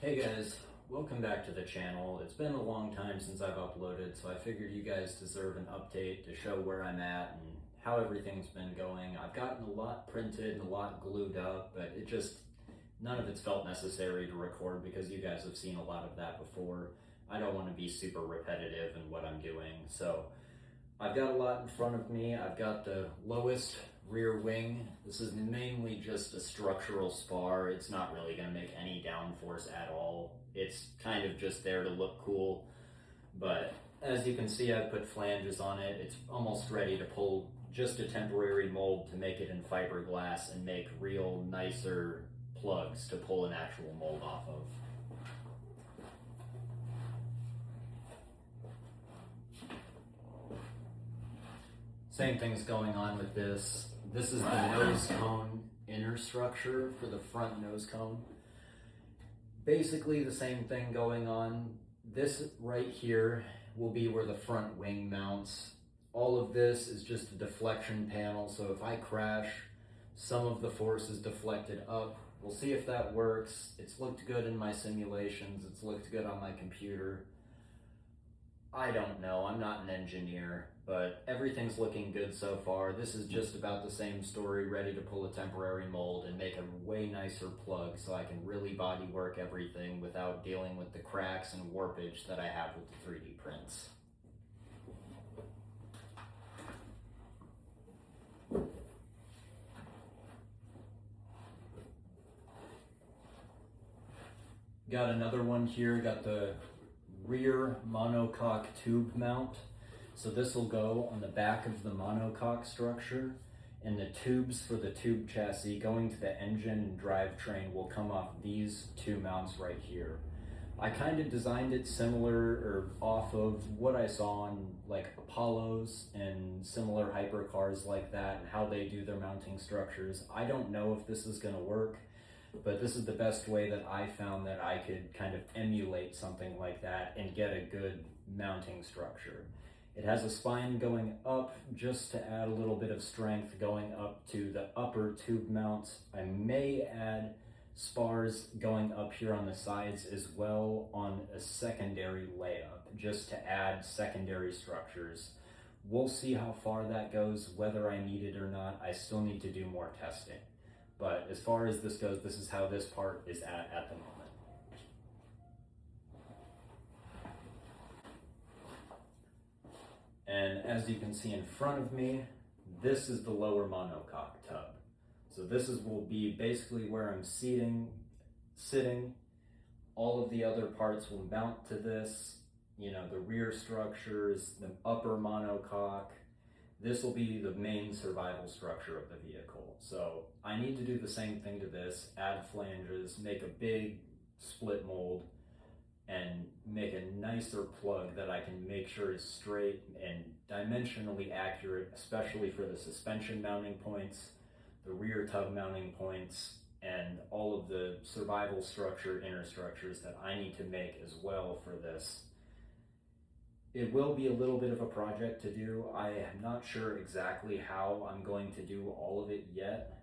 Hey guys, welcome back to the channel. It's been a long time since I've uploaded, so I figured you guys deserve an update to show where I'm at and how everything's been going. I've gotten a lot printed and a lot glued up, but none of it's felt necessary to record because you guys have seen a lot of that before. I don't want to be super repetitive in what I'm doing, so I've got a lot in front of me. I've got the lowest rear wing. This is mainly just a structural spar. It's not really going to make any downforce at all. It's kind of just there to look cool. But as you can see, I've put flanges on it. It's almost ready to pull just a temporary mold to make it in fiberglass and make real nicer plugs to pull an actual mold off of. Same thing's going on with this. This is the nose cone inner structure for the front nose cone. Basically the same thing going on. This right here will be where the front wing mounts. All of this is just a deflection panel, so if I crash, some of the force is deflected up. We'll see if that works. It's looked good in my simulations. It's looked good on my computer. I don't know, I'm not an engineer, but everything's looking good so far. This is just about the same story, ready to pull a temporary mold and make a way nicer plug so I can really bodywork everything without dealing with the cracks and warpage that I have with the 3D prints. Got another one here, got the rear monocoque tube mount. So this will go on the back of the monocoque structure, and the tubes for the tube chassis going to the engine and drivetrain will come off these two mounts right here. I kind of designed it similar or off of what I saw on like Apollos and similar hypercars like that and how they do their mounting structures. I don't know if this is going to work, but this is the best way that I found that I could kind of emulate something like that and get a good mounting structure. It has a spine going up just to add a little bit of strength going up to the upper tube mounts. I may add spars going up here on the sides as well on a secondary layup, just to add secondary structures. We'll see how far that goes, whether I need it or not. I still need to do more testing. But as far as this goes, this is how this part is at the moment. And as you can see in front of me, this is the lower monocoque tub. So this will be basically where I'm sitting. All of the other parts will mount to this, the rear structures, the upper monocoque. This will be the main survival structure of the vehicle. So I need to do the same thing to this, add flanges, make a big split mold, and make a nicer plug that I can make sure is straight and dimensionally accurate, especially for the suspension mounting points, the rear tub mounting points, and all of the survival structure, inner structures that I need to make as well for this. It will be a little bit of a project to do. I am not sure exactly how I'm going to do all of it yet.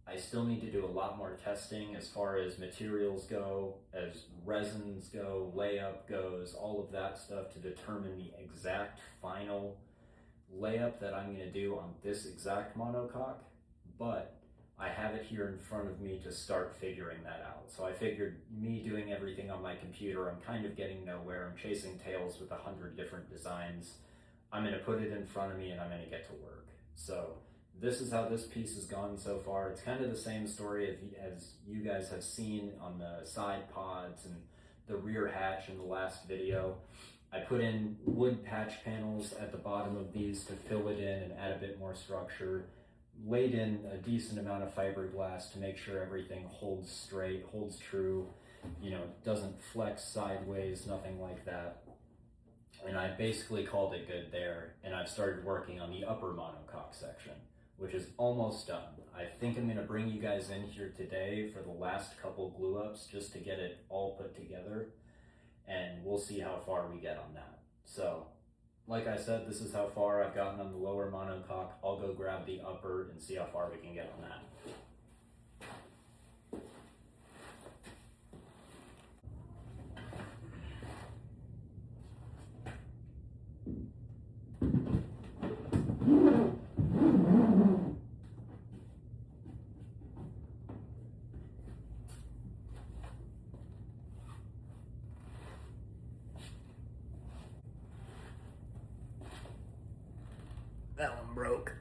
I still need to do a lot more testing as far as materials go, as resins go, layup goes, all of that stuff to determine the exact final layup that I'm going to do on this exact monocoque. But I have it here in front of me to start figuring that out. So I figured me doing everything on my computer, I'm kind of getting nowhere. I'm chasing tails with 100 different designs. I'm going to put it in front of me and I'm going to get to work. So this is how this piece has gone so far. It's kind of the same story as you guys have seen on the side pods and the rear hatch in the last video. I put in wood patch panels at the bottom of these to fill it in and add a bit more structure. Laid in a decent amount of fiberglass to make sure everything holds straight, holds true, doesn't flex sideways, nothing like that. And I basically called it good there, and I've started working on the upper monocoque section, which is almost done. I think I'm going to bring you guys in here today for the last couple glue ups just to get it all put together, and we'll see how far we get on that. So like I said, this is how far I've gotten on the lower monocoque. I'll go grab the upper and see how far we can get on that. one broke.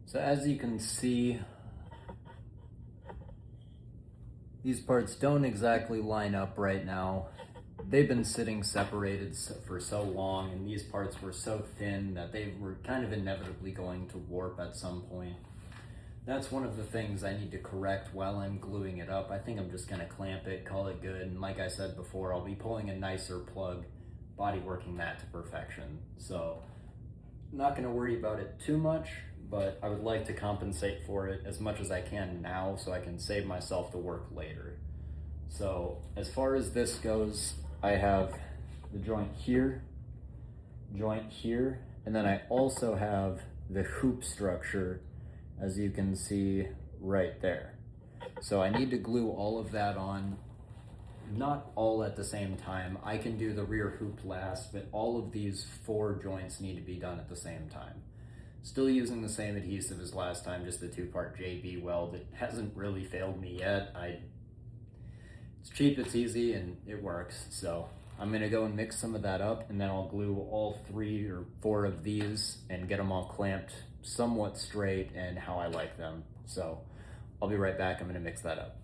So as you can see, these parts don't exactly line up right now. They've been sitting separated for so long, and these parts were so thin that they were kind of inevitably going to warp at some point. That's one of the things I need to correct while I'm gluing it up. I think I'm just gonna clamp it, call it good, and like I said before, I'll be pulling a nicer plug, bodyworking that to perfection. So, I'm not gonna worry about it too much, but I would like to compensate for it as much as I can now so I can save myself the work later. So as far as this goes, I have the joint here, and then I also have the hoop structure, as you can see right there. So I need to glue all of that on, not all at the same time. I can do the rear hoop last, but all of these 4 joints need to be done at the same time. Still using the same adhesive as last time, just the 2-part JB weld. It hasn't really failed me yet. It's cheap, it's easy, and it works. So I'm gonna go and mix some of that up, and then I'll glue all 3 or 4 of these and get them all clamped somewhat straight and how I like them. So I'll be right back. I'm gonna mix that up.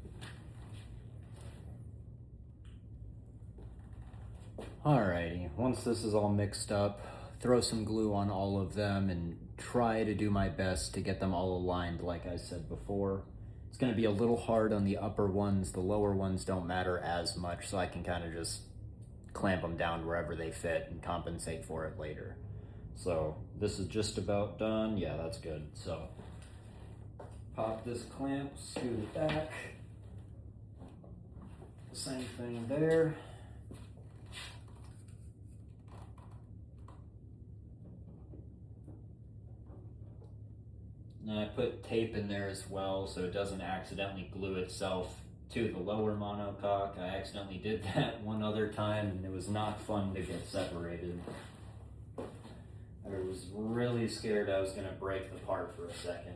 Alrighty, once this is all mixed up, throw some glue on all of them and try to do my best to get them all aligned like I said before. It's going to be a little hard on the upper ones. The lower ones don't matter as much, so I can kind of just clamp them down wherever they fit and compensate for it later. So this is just about done. Yeah, that's good. So pop this clamp, scoot it back. Same thing there. And I put tape in there as well so it doesn't accidentally glue itself to the lower monocoque. I accidentally did that one other time and it was not fun to get separated. I was really scared I was going to break the part for a second.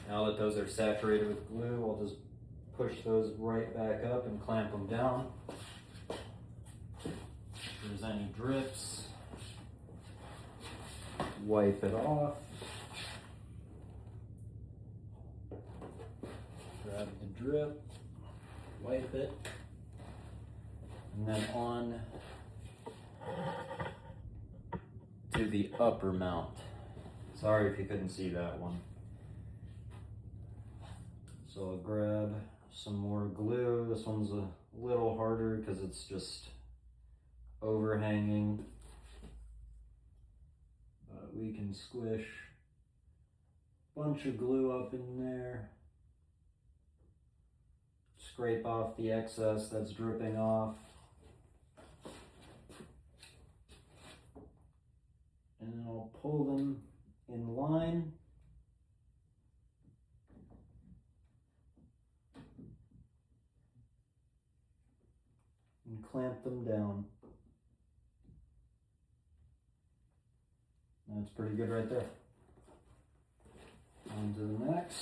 Now that those are saturated with glue, I'll just push those right back up and clamp them down. If there's any drips, wipe it off. Grab the drip, wipe it, and then on to the upper mount. Sorry if you couldn't see that one. So I'll grab some more glue. This one's a little harder because it's just overhanging. But we can squish a bunch of glue up in there. Scrape off the excess that's dripping off. And then I'll pull them in line. And clamp them down. That's pretty good right there. On to the next.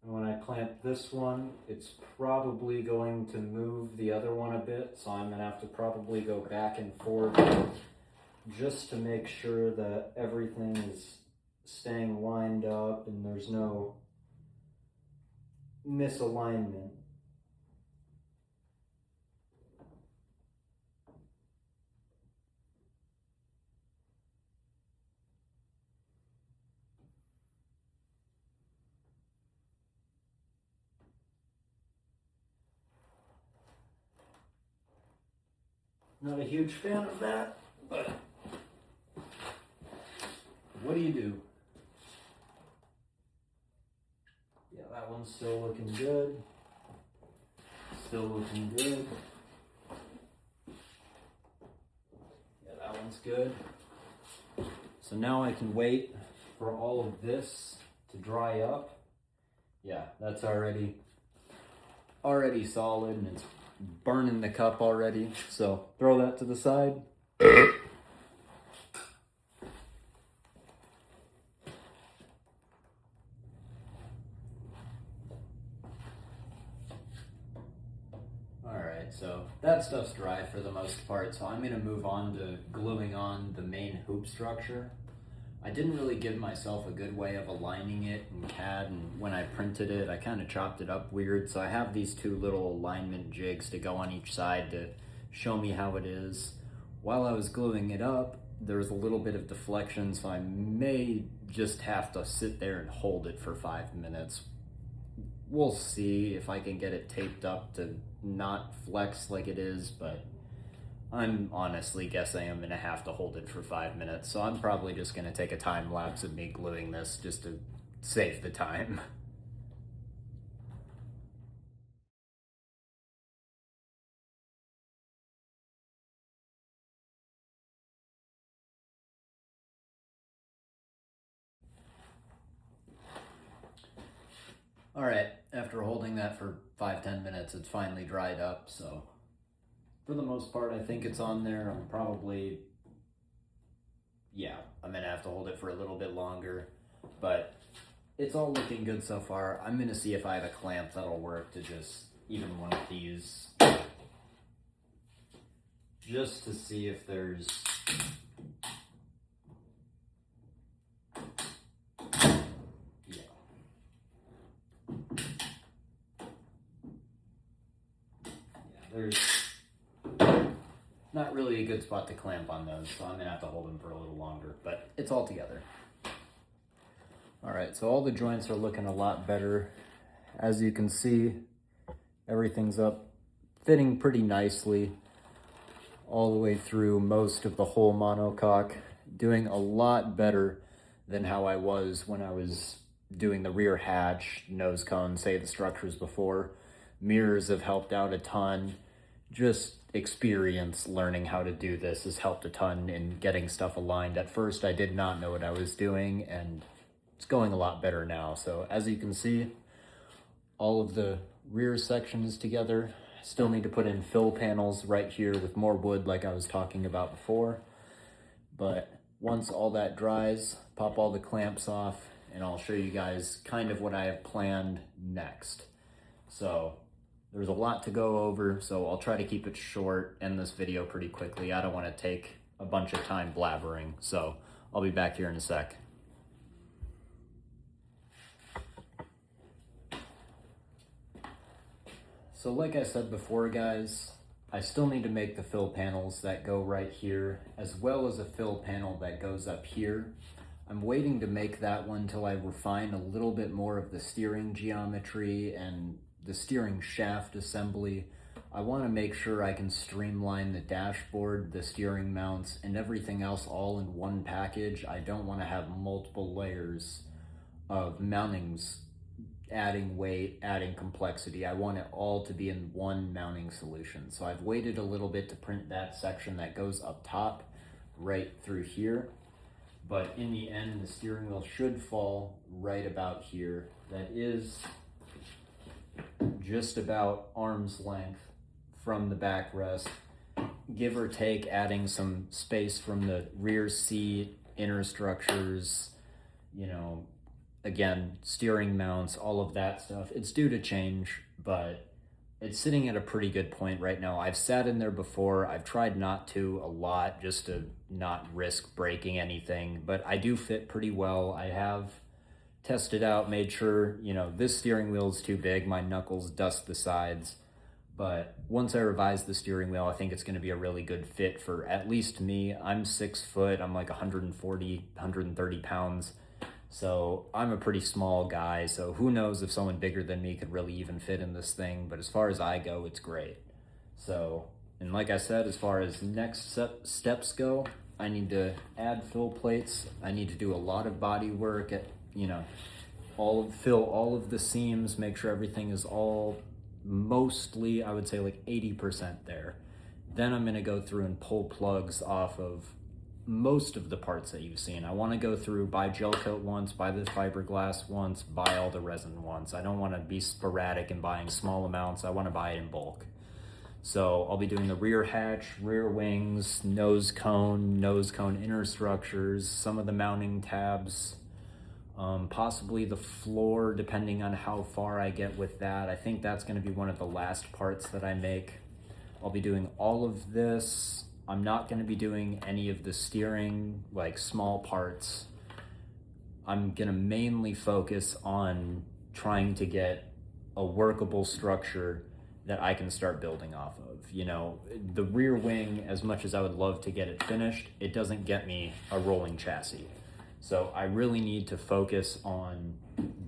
And when I clamp this one, it's probably going to move the other one a bit, so I'm going to have to probably go back and forth just to make sure that everything is staying lined up and there's no misalignment. Not a huge fan of that, but what do you do? Yeah, that one's still looking good. Still looking good. Yeah, that one's good. So now I can wait for all of this to dry up. Yeah, that's already solid and it's burning the cup already. So throw that to the side. Alright, so that stuff's dry for the most part, so I'm going to move on to gluing on the main hoop structure. I didn't really give myself a good way of aligning it in CAD, and when I printed it, I kind of chopped it up weird, so I have these two little alignment jigs to go on each side to show me how it is. While I was gluing it up, there was a little bit of deflection, so I may just have to sit there and hold it for 5 minutes. We'll see if I can get it taped up to not flex like it is, but I'm honestly guessing I'm gonna have to hold it for 5 minutes, so I'm probably just gonna take a time lapse of me gluing this just to save the time. Alright, after holding that for 5-10 minutes, it's finally dried up, so for the most part, I think it's on there. I'm probably, yeah, I'm gonna have to hold it for a little bit longer, but it's all looking good so far. I'm gonna see if I have a clamp that'll work to just, even one of these, just to see if there's, there's not really a good spot to clamp on those, so I'm gonna have to hold them for a little longer, but it's all together. All right, so all the joints are looking a lot better. As you can see, everything's up, fitting pretty nicely all the way through most of the whole monocoque, doing a lot better than how I was when I was doing the rear hatch, nose cone, say the structures before. Mirrors have helped out a ton. Just experience learning how to do this has helped a ton in getting stuff aligned. At first, I did not know what I was doing, and it's going a lot better now. So as you can see, all of the rear section is together. Still need to put in fill panels right here with more wood like I was talking about before. But once all that dries, pop all the clamps off, and I'll show you guys kind of what I have planned next. So there's a lot to go over, so I'll try to keep it short, end this video pretty quickly. I don't want to take a bunch of time blabbering, so I'll be back here in a sec. So like I said before, guys, I still need to make the fill panels that go right here, as well as a fill panel that goes up here. I'm waiting to make that one till I refine a little bit more of the steering geometry and the steering shaft assembly. I want to make sure I can streamline the dashboard, the steering mounts, and everything else all in one package. I don't want to have multiple layers of mountings, adding weight, adding complexity. I want it all to be in one mounting solution. So I've waited a little bit to print that section that goes up top right through here. But in the end, the steering wheel should fall right about here. That is just about arm's length from the backrest, give or take, adding some space from the rear seat, inner structures, you know, again, steering mounts, all of that stuff. It's due to change, but it's sitting at a pretty good point right now. I've sat in there before. I've tried not to a lot just to not risk breaking anything, but I do fit pretty well. I have tested out, made sure, you know, this steering wheel is too big. My knuckles dust the sides. But once I revise the steering wheel, I think it's going to be a really good fit for at least me. I'm 6 foot. I'm like 140, 130 pounds. So I'm a pretty small guy. So who knows if someone bigger than me could really even fit in this thing. But as far as I go, it's great. So And like I said, as far as next steps go, I need to add fill plates. I need to do a lot of body work at, fill all of the seams, make sure everything is all mostly, I would say like 80% there. Then I'm gonna go through and pull plugs off of most of the parts that you've seen. I wanna go through, buy gel coat once, buy the fiberglass once, buy all the resin once. I don't wanna be sporadic in buying small amounts. I wanna buy it in bulk. So I'll be doing the rear hatch, rear wings, nose cone inner structures, some of the mounting tabs, possibly the floor, depending on how far I get with that. I think that's gonna be one of the last parts that I make. I'll be doing all of this. I'm not gonna be doing any of the steering, like small parts. I'm gonna mainly focus on trying to get a workable structure that I can start building off of. The rear wing, as much as I would love to get it finished, it doesn't get me a rolling chassis. So I really need to focus on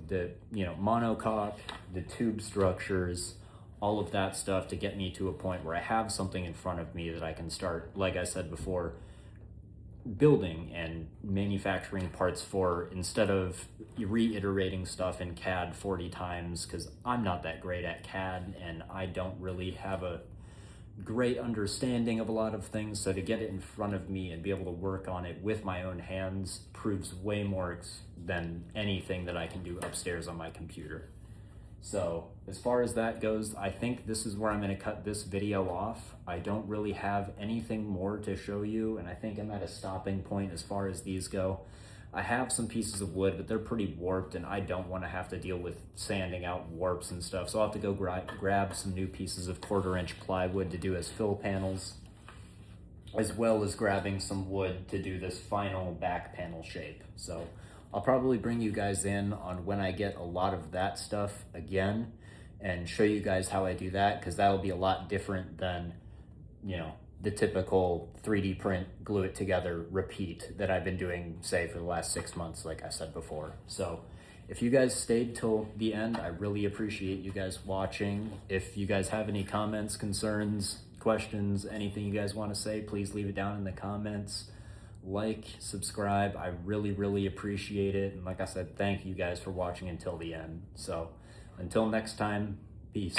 the, monocoque, the tube structures, all of that stuff to get me to a point where I have something in front of me that I can start, like I said before, building and manufacturing parts for, instead of reiterating stuff in CAD 40 times, because I'm not that great at CAD and I don't really have a great understanding of a lot of things. So to get it in front of me and be able to work on it with my own hands proves way more than anything that I can do upstairs on my computer. So as far as that goes, I think this is where I'm going to cut this video off. I don't really have anything more to show you, and I think I'm at a stopping point as far as these go. I have some pieces of wood, but they're pretty warped, and I don't want to have to deal with sanding out warps and stuff. So I'll have to go grab some new pieces of 1/4-inch plywood to do as fill panels, as well as grabbing some wood to do this final back panel shape. So I'll probably bring you guys in on when I get a lot of that stuff again and show you guys how I do that, because that'll be a lot different than, the typical 3D print, glue it together, repeat that I've been doing, say, for the last 6 months, like I said before. So if you guys stayed till the end, I really appreciate you guys watching. If you guys have any comments, concerns, questions, anything you guys want to say, please leave it down in the comments. Like, subscribe, I really, really appreciate it. And like I said, thank you guys for watching until the end. So until next time, peace.